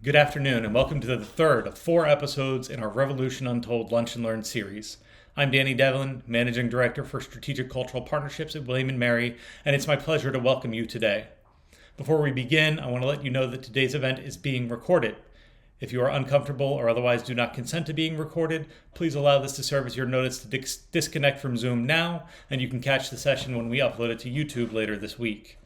Good afternoon, and welcome to the third of 4 episodes in our Revolution Untold Lunch and Learn series. I'm Danny Devlin, Managing Director for Strategic Cultural Partnerships at William & Mary, and it's my pleasure to welcome you today. Before we begin, I want to let you know that today's event is being recorded. If you are uncomfortable or otherwise do not consent to being recorded, please allow this to serve as your notice to disconnect from Zoom now, and you can catch the session when we upload it to YouTube later this week.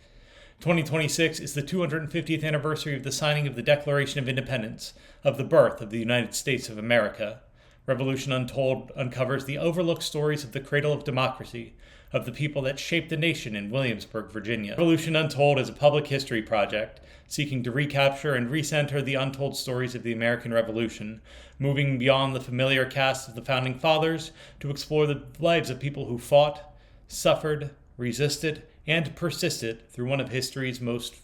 2026 is the 250th anniversary of the signing of the Declaration of Independence, of the birth of the United States of America. Revolution Untold uncovers the overlooked stories of the cradle of democracy, of the people that shaped the nation in Williamsburg, Virginia. Revolution Untold is a public history project seeking to recapture and recenter the untold stories of the American Revolution, moving beyond the familiar cast of the Founding Fathers to explore the lives of people who fought, suffered, resisted, and persisted through one of history's most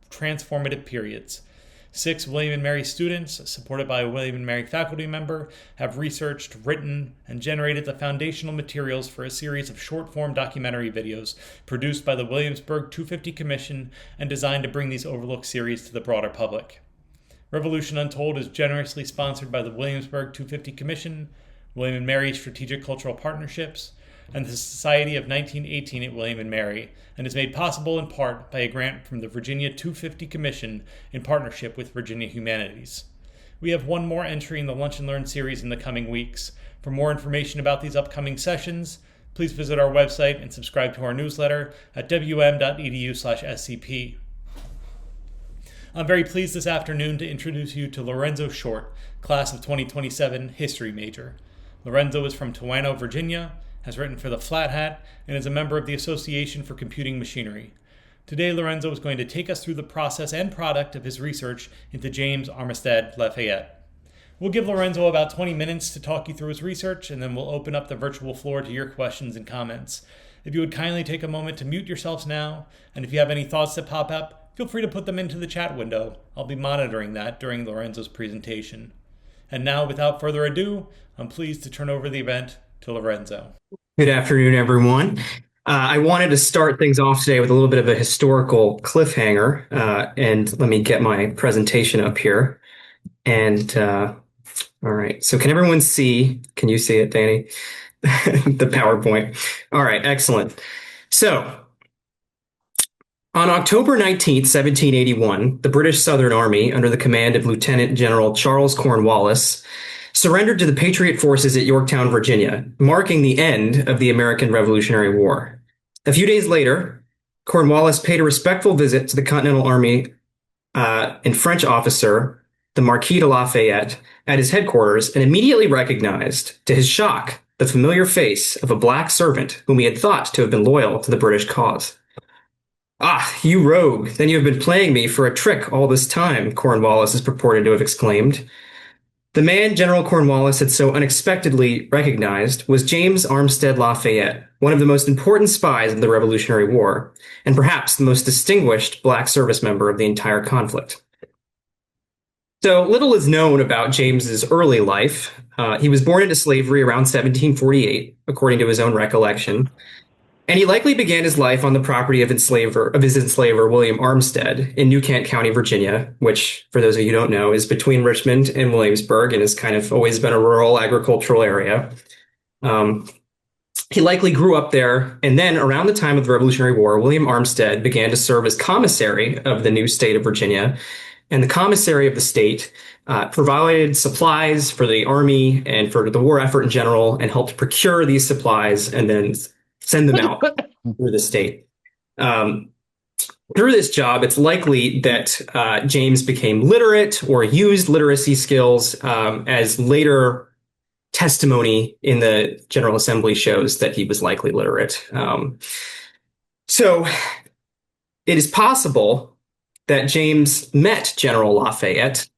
transformative periods. 6 William & Mary students, supported by a William & Mary faculty member, have researched, written, and generated the foundational materials for a series of short-form documentary videos produced by the Williamsburg 250 Commission and designed to bring these overlooked series to the broader public. Revolution Untold is generously sponsored by the Williamsburg 250 Commission, William & Mary Strategic Cultural Partnerships, and the Society of 1918 at William & Mary, and is made possible in part by a grant from the Virginia 250 Commission in partnership with Virginia Humanities. We have one more entry in the Lunch and Learn series in the coming weeks. For more information about these upcoming sessions, please visit our website and subscribe to our newsletter at wm.edu/scp. I'm very pleased this afternoon to introduce you to Lorenzo Short, class of 2027 history major. Lorenzo is from Toano, Virginia, has written for the Flat Hat, and is a member of the Association for Computing Machinery. Today, Lorenzo is going to take us through the process and product of his research into James Armistead Lafayette. We'll give Lorenzo about 20 minutes to talk you through his research, and then we'll open up the virtual floor to your questions and comments. If you would kindly take a moment to mute yourselves now, and if you have any thoughts that pop up, feel free to put them into the chat window. I'll be monitoring that during Lorenzo's presentation. And now, without further ado, I'm pleased to turn over the event to Lorenzo. Good afternoon, everyone. I wanted to start things off today with a little bit of a historical cliffhanger, and let me get my presentation up here. And all right, so can everyone see? Can you see it, Danny? The PowerPoint. All right, excellent. So on October 19th, 1781, the British Southern Army, under the command of Lieutenant General Charles Cornwallis, surrendered to the Patriot forces at Yorktown, Virginia, marking the end of the American Revolutionary War. A few days later, Cornwallis paid a respectful visit to the Continental Army and French officer, the Marquis de Lafayette, at his headquarters, and immediately recognized, to his shock, the familiar face of a black servant whom he had thought to have been loyal to the British cause. "Ah, you rogue, then you have been playing me for a trick all this time," Cornwallis is purported to have exclaimed. The man General Cornwallis had so unexpectedly recognized was James Armistead Lafayette, one of the most important spies of the Revolutionary War, and perhaps the most distinguished black service member of the entire conflict. So little is known about James's early life. He was born into slavery around 1748, according to his own recollection. And he likely began his life on the property of his enslaver, William Armistead, in New Kent County, Virginia, which, for those of you who don't know, is between Richmond and Williamsburg and has kind of always been a rural agricultural area. He likely grew up there, and then around the time of the Revolutionary War, William Armistead began to serve as commissary of the new state of Virginia, and the commissary of the state provided supplies for the army and for the war effort in general, and helped procure these supplies and then send them out through the state. Through this job, it's likely that James became literate or used literacy skills, as later testimony in the General Assembly shows that he was likely literate. So it is possible that James met General Lafayette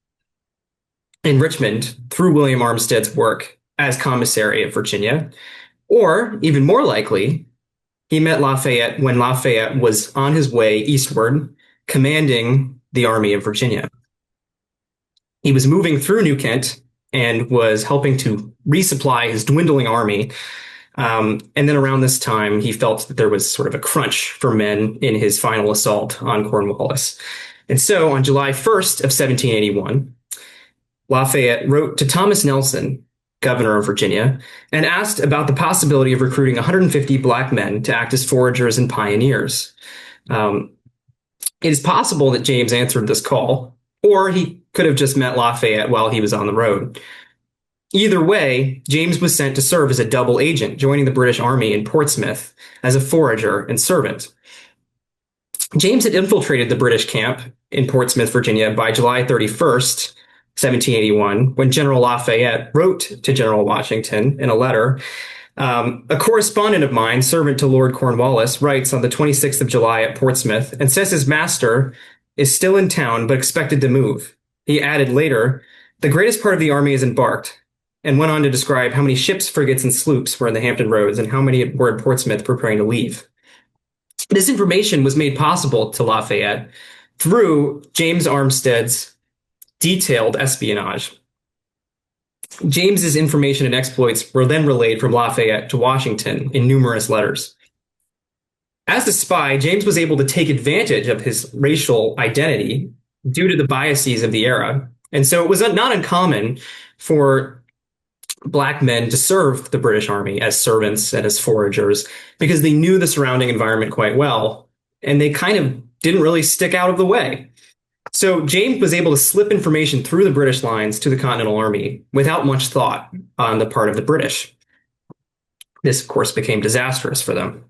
in Richmond through William Armistead's work as commissary of Virginia. Or, even more likely, he met Lafayette when Lafayette was on his way eastward, commanding the Army of Virginia. He was moving through New Kent and was helping to resupply his dwindling army. And then around this time, he felt that there was sort of a crunch for men in his final assault on Cornwallis. And so on July 1st of 1781, Lafayette wrote to Thomas Nelson, governor of Virginia, and asked about the possibility of recruiting 150 black men to act as foragers and pioneers. It is possible that James answered this call, or he could have just met Lafayette while he was on the road. Either way, James was sent to serve as a double agent, joining the British Army in Portsmouth as a forager and servant. James had infiltrated the British camp in Portsmouth, Virginia by July 31st, 1781, when General Lafayette wrote to General Washington in a letter. A correspondent of mine, servant to Lord Cornwallis, writes on the 26th of July at Portsmouth and says his master is still in town but expected to move. He added later, the greatest part of the army is embarked, and went on to describe how many ships, frigates, and sloops were in the Hampton Roads and how many were in Portsmouth preparing to leave. This information was made possible to Lafayette through James Armistead's detailed espionage. James's information and exploits were then relayed from Lafayette to Washington in numerous letters. As a spy, James was able to take advantage of his racial identity due to the biases of the era, and so it was not uncommon for black men to serve the British Army as servants and as foragers because they knew the surrounding environment quite well, and they kind of didn't really stick out of the way. So James was able to slip information through the British lines to the Continental Army without much thought on the part of the British. This, of course, became disastrous for them.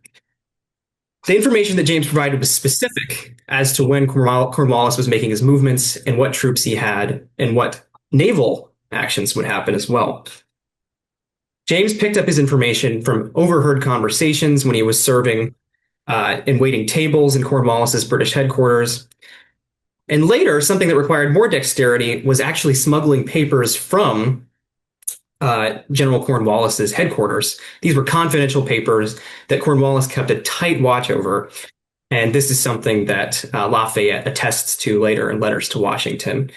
The information that James provided was specific as to when Cornwallis was making his movements and what troops he had and what naval actions would happen as well. James picked up his information from overheard conversations when he was serving and waiting tables in Cornwallis's British headquarters. And later, something that required more dexterity was actually smuggling papers from General Cornwallis's headquarters. These were confidential papers that Cornwallis kept a tight watch over. And this is something that Lafayette attests to later in letters to Washington.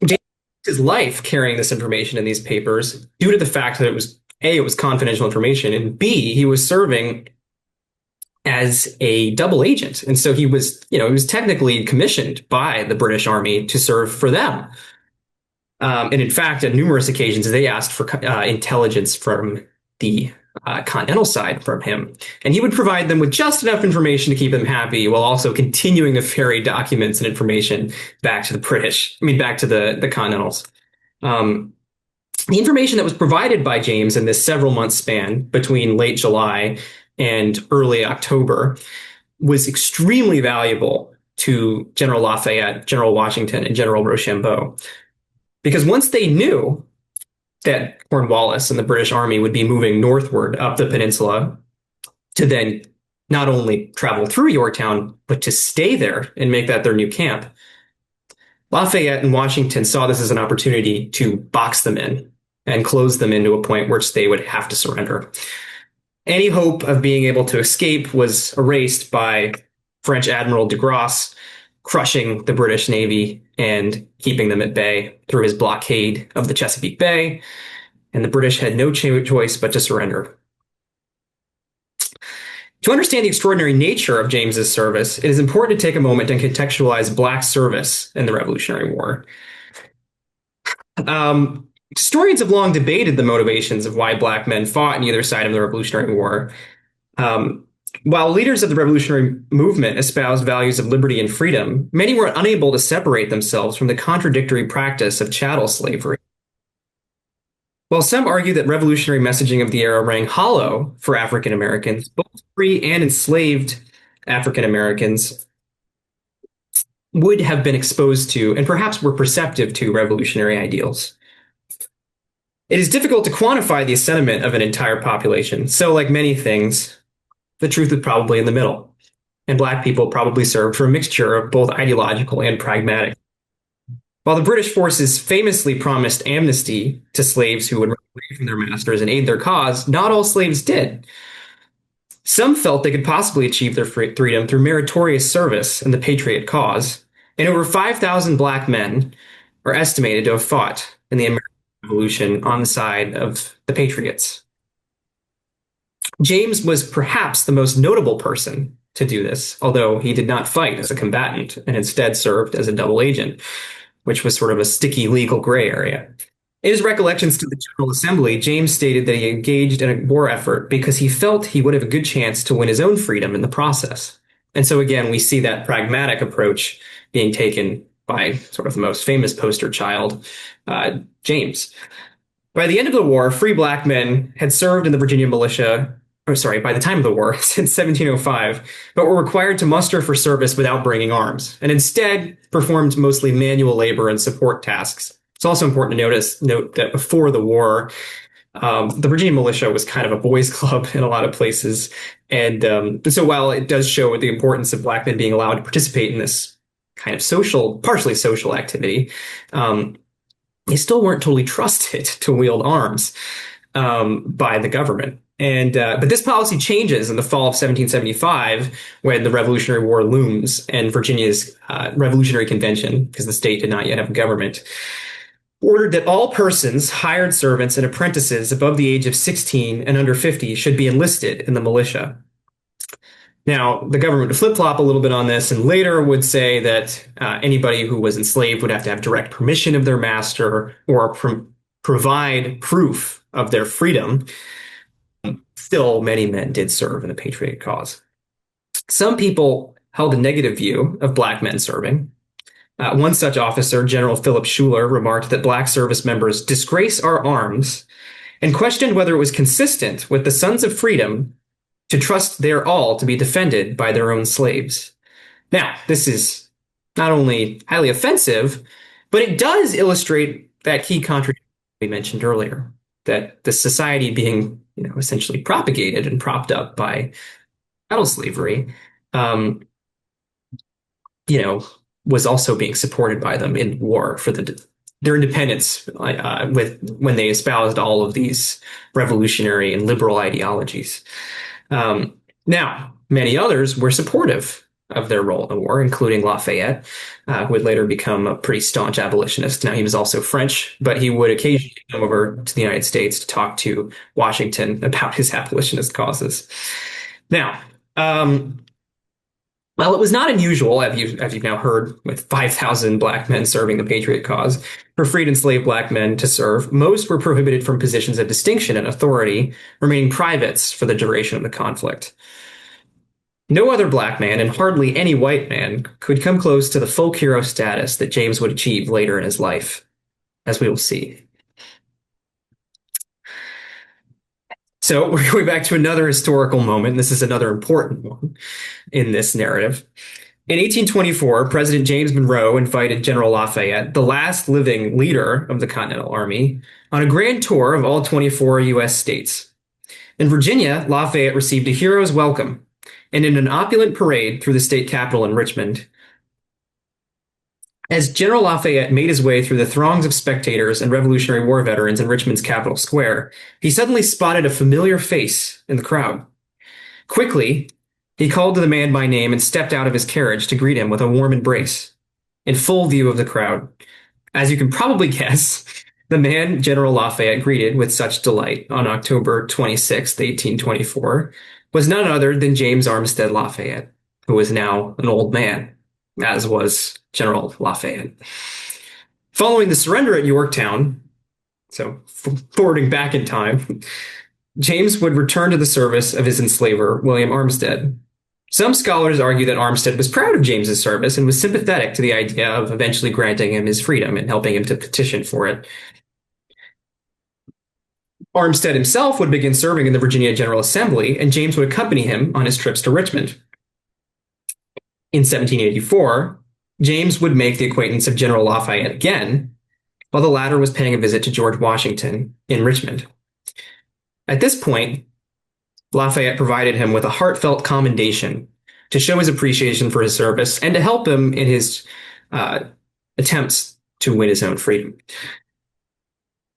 James spent his life carrying this information in these papers due to the fact that it was confidential information, and B, he was serving as a double agent. And so he was technically commissioned by the British Army to serve for them. And in fact, on numerous occasions, they asked for intelligence from the continental side from him. And he would provide them with just enough information to keep them happy while also continuing to ferry documents and information back to the Continentals. The information that was provided by James in this several month span between late July and early October was extremely valuable to General Lafayette, General Washington, and General Rochambeau. Because once they knew that Cornwallis and the British Army would be moving northward up the peninsula to then not only travel through Yorktown, but to stay there and make that their new camp, Lafayette and Washington saw this as an opportunity to box them in and close them into a point which they would have to surrender. Any hope of being able to escape was erased by French Admiral de Grasse crushing the British Navy and keeping them at bay through his blockade of the Chesapeake Bay, and the British had no choice but to surrender. To understand the extraordinary nature of James's service, it is important to take a moment and contextualize Black service in the Revolutionary War. Historians have long debated the motivations of why Black men fought in either side of the Revolutionary War. While leaders of the revolutionary movement espoused values of liberty and freedom, many were unable to separate themselves from the contradictory practice of chattel slavery. While some argue that revolutionary messaging of the era rang hollow for African Americans, both free and enslaved African Americans would have been exposed to and perhaps were perceptive to revolutionary ideals. It is difficult to quantify the sentiment of an entire population, so like many things, the truth is probably in the middle, and Black people probably served for a mixture of both ideological and pragmatic. While the British forces famously promised amnesty to slaves who would run away from their masters and aid their cause, not all slaves did. Some felt they could possibly achieve their freedom through meritorious service in the patriot cause, and over 5,000 Black men are estimated to have fought in the American Revolution on the side of the patriots. James was perhaps the most notable person to do this, although he did not fight as a combatant and instead served as a double agent. which was sort of a sticky legal gray area. In his recollections to the General Assembly, James stated that he engaged in a war effort because he felt he would have a good chance to win his own freedom in the process. And so again, we see that pragmatic approach being taken by sort of the most famous poster child, James. By the end of the war, free black men had served in the Virginia militia, by the time of the war, since 1705, but were required to muster for service without bringing arms, and instead performed mostly manual labor and support tasks. It's also important to note that before the war, the Virginia militia was kind of a boys' club in a lot of places. And so while it does show the importance of black men being allowed to participate in this kind of partially social activity, they still weren't totally trusted to wield arms by the government. But this policy changes in the fall of 1775 when the Revolutionary War looms and Virginia's Revolutionary Convention, because the state did not yet have a government, ordered that all persons, hired servants, and apprentices above the age of 16 and under 50 should be enlisted in the militia. Now, the government would flip-flop a little bit on this and later would say that anybody who was enslaved would have to have direct permission of their master or provide proof of their freedom. Still, many men did serve in the patriotic cause. Some people held a negative view of black men serving. One such officer, General Philip Schuyler, remarked that black service members disgrace our arms and questioned whether it was consistent with the Sons of Freedom to trust their all to be defended by their own slaves. Now, this is not only highly offensive, but it does illustrate that key contradiction we mentioned earlier, that the society being, essentially propagated and propped up by chattel slavery, was also being supported by them in war for their independence when they espoused all of these revolutionary and liberal ideologies. Now, many others were supportive of their role in the war, including Lafayette, who would later become a pretty staunch abolitionist. Now, he was also French, but he would occasionally come over to the United States to talk to Washington about his abolitionist causes. Now, well, it was not unusual, as you've now heard, with 5,000 black men serving the patriot cause, for freed and enslaved black men to serve. Most were prohibited from positions of distinction and authority, remaining privates for the duration of the conflict. No other black man, and hardly any white man, could come close to the folk hero status that James would achieve later in his life, as we will see. So we're going back to another historical moment. This is another important one in this narrative. In 1824, President James Monroe invited General Lafayette, the last living leader of the Continental Army, on a grand tour of all 24 U.S. states. In Virginia, Lafayette received a hero's welcome, and in an opulent parade through the state capitol in Richmond, as General Lafayette made his way through the throngs of spectators and Revolutionary War veterans in Richmond's Capitol Square, he suddenly spotted a familiar face in the crowd. Quickly, he called to the man by name and stepped out of his carriage to greet him with a warm embrace, in full view of the crowd. As you can probably guess, the man General Lafayette greeted with such delight on October 26, 1824, was none other than James Armistead Lafayette, who was now an old man, as was General Lafayette. Following the surrender at Yorktown, so forwarding back in time, James would return to the service of his enslaver, William Armistead. Some scholars argue that Armistead was proud of James's service and was sympathetic to the idea of eventually granting him his freedom and helping him to petition for it. Armistead himself would begin serving in the Virginia General Assembly, and James would accompany him on his trips to Richmond. In 1784, James would make the acquaintance of General Lafayette again, while the latter was paying a visit to George Washington in Richmond. At this point, Lafayette provided him with a heartfelt commendation to show his appreciation for his service and to help him in his attempts to win his own freedom.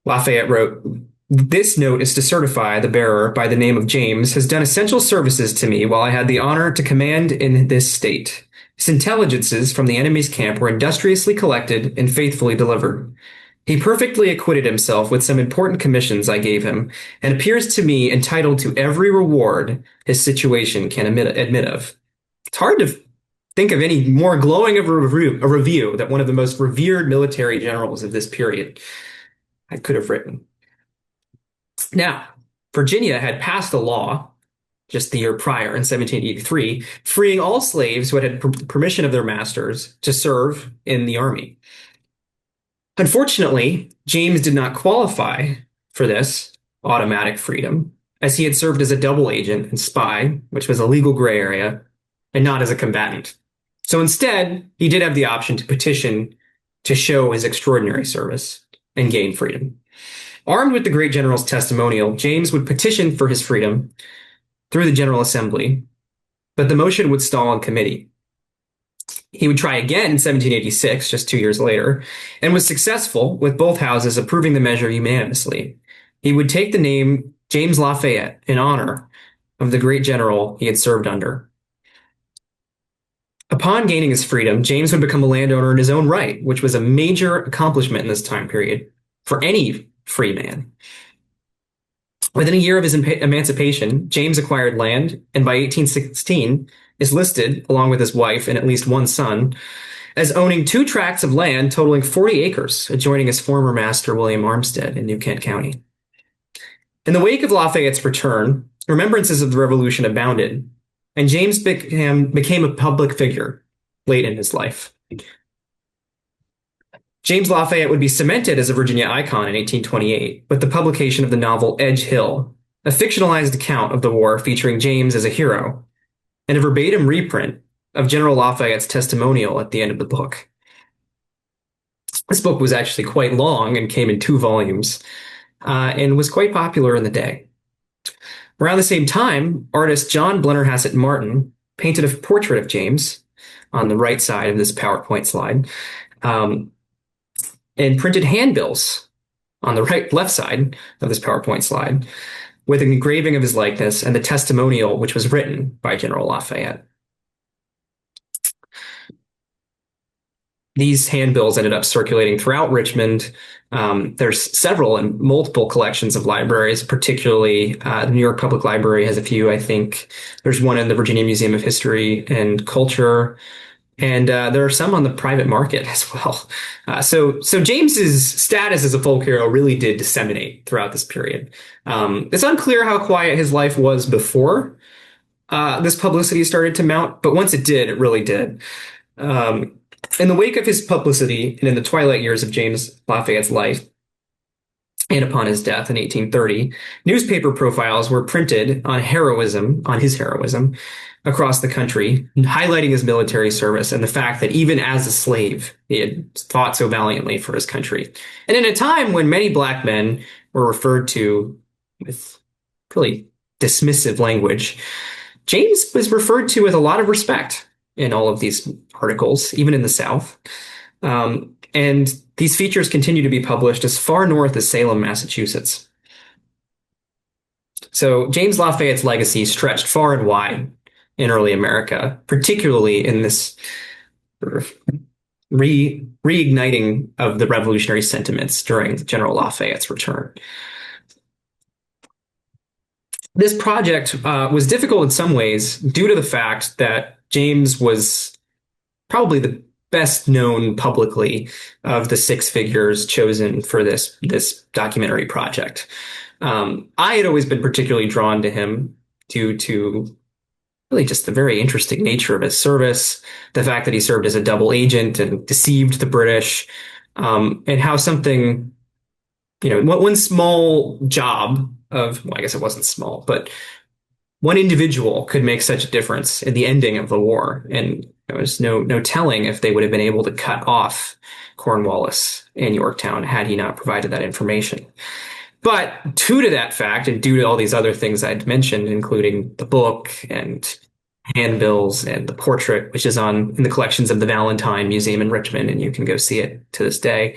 Lafayette wrote, "This note is to certify the bearer by the name of James has done essential services to me while I had the honor to command in this state. His intelligences from the enemy's camp were industriously collected and faithfully delivered. He perfectly acquitted himself with some important commissions I gave him, and appears to me entitled to every reward his situation can admit of." It's hard to think of any more glowing of a review that one of the most revered military generals of this period I could have written. Now, Virginia had passed a law just the year prior in 1783, freeing all slaves who had permission of their masters to serve in the army. Unfortunately, James did not qualify for this automatic freedom, as he had served as a double agent and spy, which was a legal gray area, and not as a combatant. So instead, he did have the option to petition to show his extraordinary service and gain freedom. Armed with the great general's testimonial, James would petition for his freedom through the General Assembly, but the motion would stall in committee. He would try again in 1786, just 2 years later, and was successful, with both houses approving the measure unanimously. He would take the name James Lafayette in honor of the great general he had served under. Upon gaining his freedom, James would become a landowner in his own right, which was a major accomplishment in this time period for any free man. Within a year of his emancipation, James acquired land, and by 1816 is listed, along with his wife and at least one son, as owning 2 tracts of land totaling 40 acres, adjoining his former master, William Armistead, in New Kent County. In the wake of Lafayette's return, remembrances of the Revolution abounded, and James became a public figure late in his life. James Lafayette would be cemented as a Virginia icon in 1828 with the publication of the novel Edge Hill, a fictionalized account of the war featuring James as a hero, and a verbatim reprint of General Lafayette's testimonial at the end of the book. This book was actually quite long and came in 2 volumes, and was quite popular in the day. Around the same time, artist John Blennerhassett Martin painted a portrait of James on the right side of this PowerPoint slide, and printed handbills on the left side of this PowerPoint slide with an engraving of his likeness and the testimonial which was written by General Lafayette. These handbills ended up circulating throughout Richmond. There's several in multiple collections of libraries, particularly the New York Public Library has a few, I think. There's one in the Virginia Museum of History and Culture. And there are some on the private market as well. So James's status as a folk hero really did disseminate throughout this period. It's unclear how quiet his life was before this publicity started to mount, but once it did, it really did. In the wake of his publicity and in the twilight years of James Lafayette's life, and upon his death in 1830, newspaper profiles were printed on his heroism across the country, highlighting his military service and the fact that even as a slave, he had fought so valiantly for his country. And in a time when many Black men were referred to with really dismissive language, James was referred to with a lot of respect in all of these articles, even in the South. And these features continue to be published as far north as Salem, Massachusetts. So James Lafayette's legacy stretched far and wide in early America, particularly in this sort of reigniting of the revolutionary sentiments during General Lafayette's return. This project was difficult in some ways due to the fact that James was probably the best known publicly of the 6 figures chosen for this documentary project. I had always been particularly drawn to him due to really just the very interesting nature of his service, the fact that he served as a double agent and deceived the British, and how something, one small job of, well, I guess it wasn't small, but one individual could make such a difference in the ending of the war. And there was no telling if they would have been able to cut off Cornwallis and Yorktown had he not provided that information. But due to that fact, and due to all these other things I'd mentioned, including the book and handbills and the portrait, which is in the collections of the Valentine Museum in Richmond, and you can go see it to this day.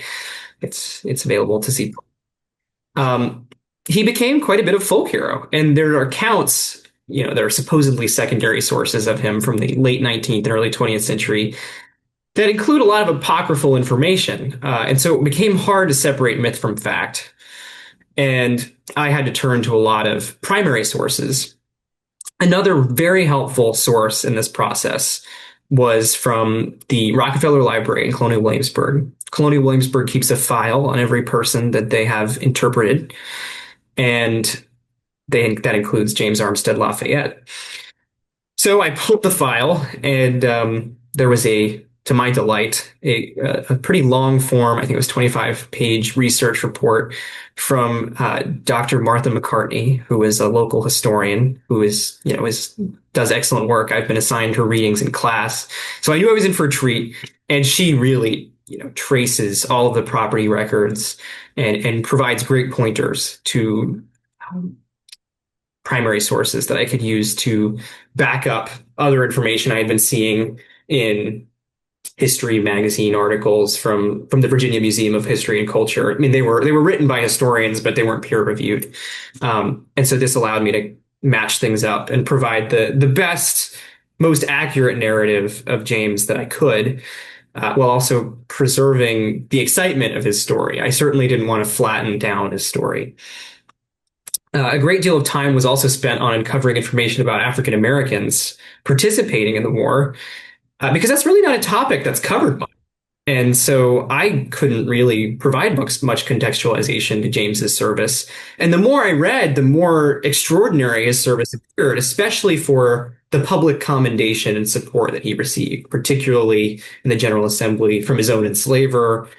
It's available to see. He became quite a bit of folk hero, and there are accounts, there are supposedly secondary sources of him from the late 19th and early 20th century that include a lot of apocryphal information. And so it became hard to separate myth from fact. And I had to turn to a lot of primary sources. Another very helpful source in this process was from the Rockefeller Library in Colonial Williamsburg. Colonial Williamsburg keeps a file on every person that they have interpreted, and that includes James Armistead Lafayette. So I pulled the file, and there was to my delight, a pretty long form, I think it was 25-page research report from Dr. Martha McCartney, who is a local historian who does excellent work. I've been assigned her readings in class, so I knew I was in for a treat. And she really, traces all of the property records and provides great pointers to primary sources that I could use to back up other information I had been seeing in history magazine articles from the Virginia Museum of History and Culture. I mean, they were written by historians, but they weren't peer reviewed. And so this allowed me to match things up and provide the best, most accurate narrative of James that I could, while also preserving the excitement of his story. I certainly didn't want to flatten down his story. A great deal of time was also spent on uncovering information about African Americans participating in the war, because that's really not a topic that's covered much. And so I couldn't really provide much contextualization to James's service. And the more I read, the more extraordinary his service appeared, especially for the public commendation and support that he received, particularly in the General Assembly from his own enslaver.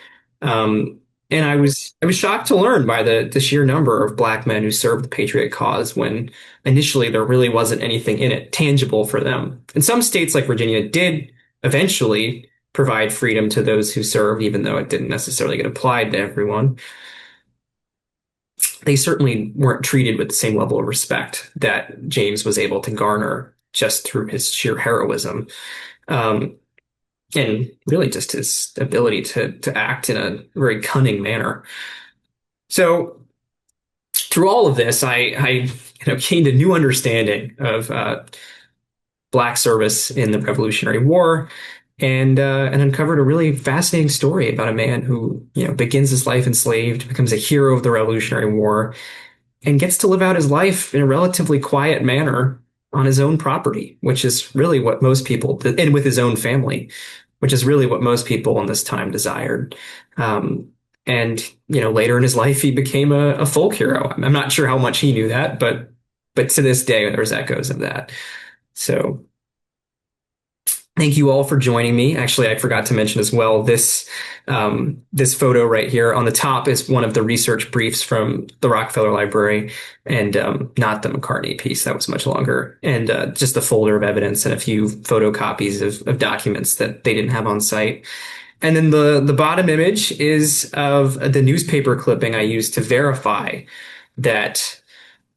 And I was shocked to learn by the sheer number of Black men who served the patriot cause when initially there really wasn't anything in it tangible for them. And some states like Virginia did eventually provide freedom to those who served, even though it didn't necessarily get applied to everyone. They certainly weren't treated with the same level of respect that James was able to garner just through his sheer heroism. And really just his ability to act in a very cunning manner. So through all of this, I gained a new understanding of Black service in the Revolutionary War, and uncovered a really fascinating story about a man who begins his life enslaved, becomes a hero of the Revolutionary War, and gets to live out his life in a relatively quiet manner on his own property, which is really what most people, and with his own family, which is really what most people in this time desired. And later in his life, he became a folk hero. I'm not sure how much he knew that, but to this day, there's echoes of that. So thank you all for joining me. Actually, I forgot to mention as well, this photo right here on the top is one of the research briefs from the Rockefeller Library, and not the McCartney piece. That was much longer. And just a folder of evidence and a few photocopies of documents that they didn't have on site. And then the bottom image is of the newspaper clipping I used to verify that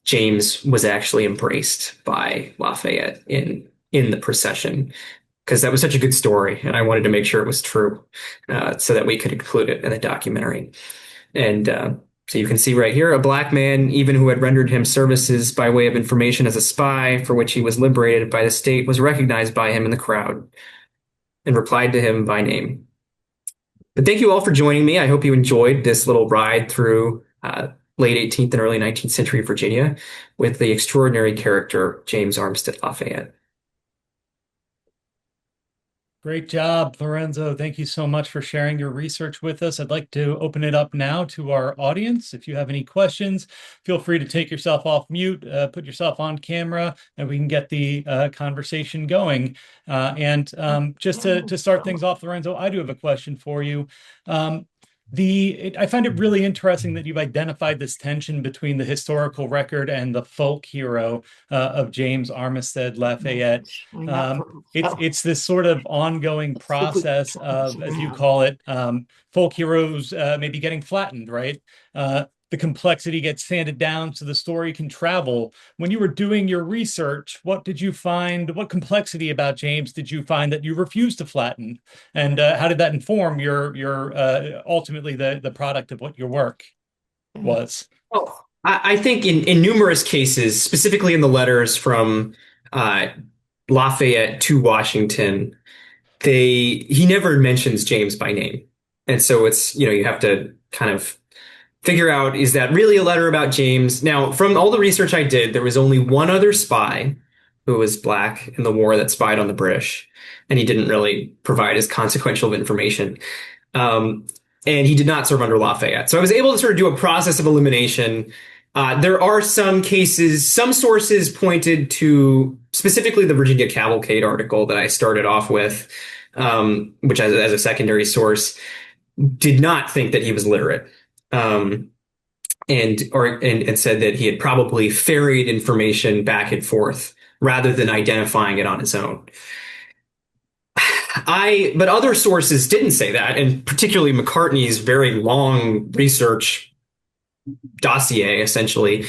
James was actually embraced by Lafayette in the procession, because that was such a good story, and I wanted to make sure it was true, so that we could include it in the documentary. And so you can see right here, a Black man, even who had rendered him services by way of information as a spy, for which he was liberated by the state, was recognized by him in the crowd and replied to him by name. But thank you all for joining me. I hope you enjoyed this little ride through late 18th and early 19th century Virginia with the extraordinary character James Armistead Lafayette. Great job, Lorenzo. Thank you so much for sharing your research with us. I'd like to open it up now to our audience. If you have any questions, feel free to take yourself off mute, put yourself on camera, and we can get the conversation going. Just to start things off, Lorenzo, I do have a question for you. I find it really interesting that you've identified this tension between the historical record and the folk hero of James Armistead Lafayette. It's this sort of ongoing process of, as you call it, folk heroes maybe getting flattened, right? The complexity gets sanded down so the story can travel. When you were doing your research, what did you find? What complexity about James did you find that you refused to flatten? And how did that inform your ultimately the product of what your work was? Oh, I think in numerous cases, specifically in the letters from Lafayette to Washington, he never mentions James by name. And so it's, you have to kind of figure out, is that really a letter about James? Now, from all the research I did, there was only one other spy who was black in the war that spied on the British, and he didn't really provide as consequential of information. Um, and he did not serve under Lafayette. So I was able to sort of do a process of elimination. There are some cases, some sources pointed to specifically the Virginia Cavalcade article that I started off with, which as a secondary source, did not think that he was literate. Um, and said that he had probably ferried information back and forth rather than identifying it on his own. But other sources didn't say that, and particularly McCartney's very long research dossier essentially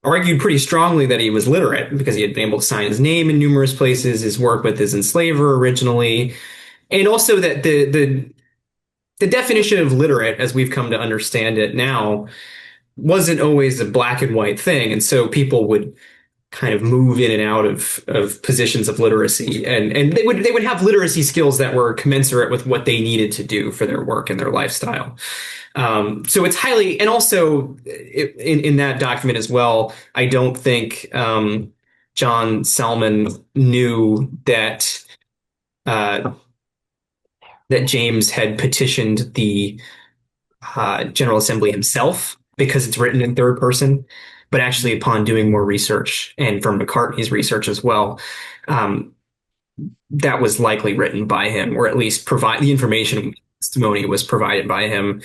argued pretty strongly that he was literate because he had been able to sign his name in numerous places, his work with his enslaver originally, and also that the definition of literate, as we've come to understand it now, wasn't always a black and white thing, and so people would kind of move in and out of positions of literacy, and they would have literacy skills that were commensurate with what they needed to do for their work and their lifestyle. So it's highly, and also in that document as well, I don't think John Salmon knew that that James had petitioned the General Assembly himself because it's written in third person. But actually, upon doing more research and from McCartney's research as well, that was likely written by him, or at least provide the information testimony was provided by him,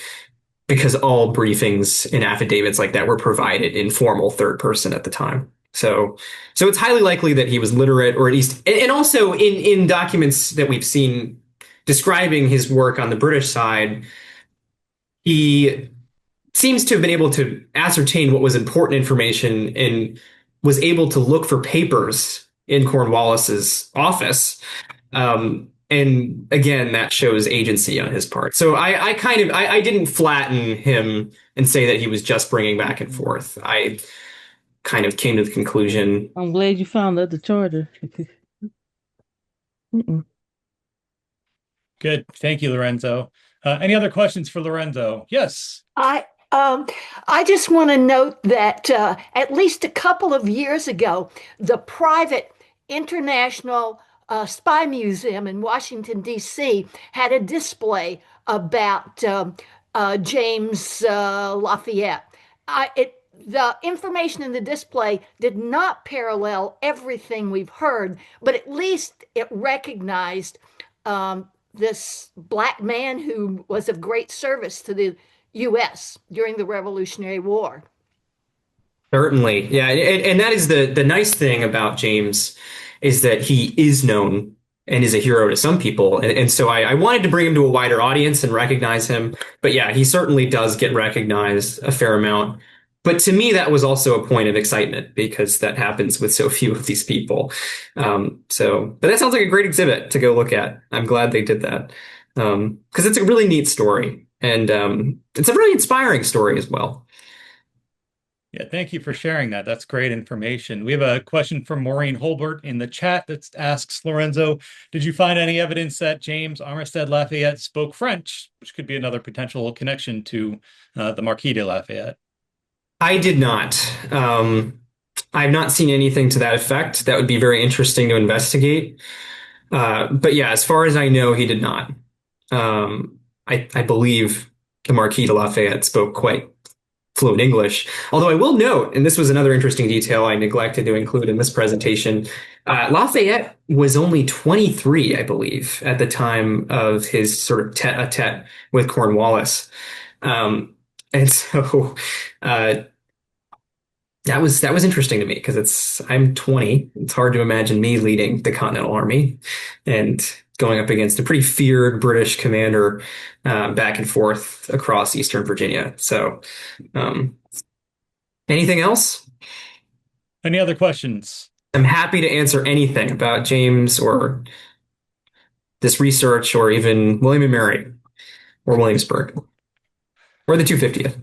because all briefings and affidavits like that were provided in formal third person at the time. So it's highly likely that he was literate, or at least, and also in documents that we've seen describing his work on the British side, he seems to have been able to ascertain what was important information and was able to look for papers in Cornwallis's office. And again, that shows agency on his part. So I didn't flatten him and say that he was just bringing back and forth. I kind of came to the conclusion. I'm glad you found the other charger. Good. Thank you, Lorenzo. Any other questions for Lorenzo? Yes. I just want to note that at least a couple of years ago, the private International Spy Museum in Washington, D.C. had a display about James Lafayette. The information in the display did not parallel everything we've heard, but at least it recognized this black man who was of great service to the U.S. during the Revolutionary War. Certainly, yeah, and that is the nice thing about James, is that he is known and is a hero to some people, and so I wanted to bring him to a wider audience and recognize him. But yeah, he certainly does get recognized a fair amount. But to me, that was also a point of excitement because that happens with so few of these people. But that sounds like a great exhibit to go look at. I'm glad they did that because it's a really neat story, and it's a really inspiring story as well. Yeah, thank you for sharing that. That's great information. We have a question from Maureen Holbert in the chat that asks, Lorenzo, did you find any evidence that James Armistead Lafayette spoke French, which could be another potential connection to the Marquis de Lafayette? I did not. I've not seen anything to that effect. That would be very interesting to investigate. But yeah, as far as I know, he did not. I believe the Marquis de Lafayette spoke quite fluent English. Although I will note, and this was another interesting detail I neglected to include in this presentation, Lafayette was only 23, I believe, at the time of his sort of tete-a-tete with Cornwallis. And so that was interesting to me because I'm 20. It's hard to imagine me leading the Continental Army and going up against a pretty feared British commander back and forth across Eastern Virginia. So, anything else? Any other questions? I'm happy to answer anything about James or this research or even William and Mary or Williamsburg or the 250th.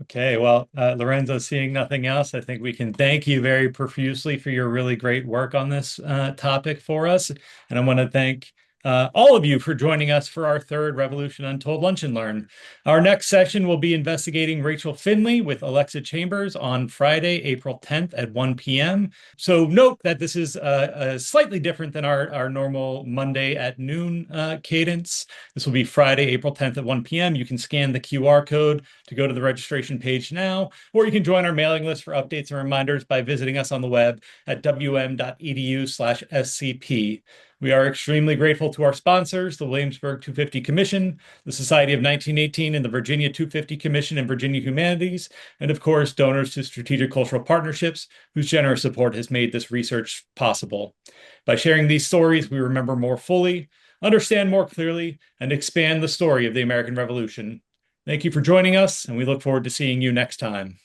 Okay, well, Lorenzo, seeing nothing else, I think we can thank you very profusely for your really great work on this topic for us. And I want to thank all of you for joining us for our third Revolution Untold Lunch and Learn. Our next session will be investigating Rachel Finley with Alexa Chambers on Friday, April 10th at 1 p.m. So note that this is slightly different than our normal Monday at noon cadence. This will be Friday, April 10th at 1 p.m. You can scan the QR code to go to the registration page now, or you can join our mailing list for updates and reminders by visiting us on the web at wm.edu/scp. We are extremely grateful to our sponsors, the Williamsburg 250 Commission, the Society of 1918, and the Virginia 250 Commission and Virginia Humanities, and of course, donors to Strategic Cultural Partnerships, whose generous support has made this research possible. By sharing these stories, we remember more fully, understand more clearly, and expand the story of the American Revolution. Thank you for joining us, and we look forward to seeing you next time.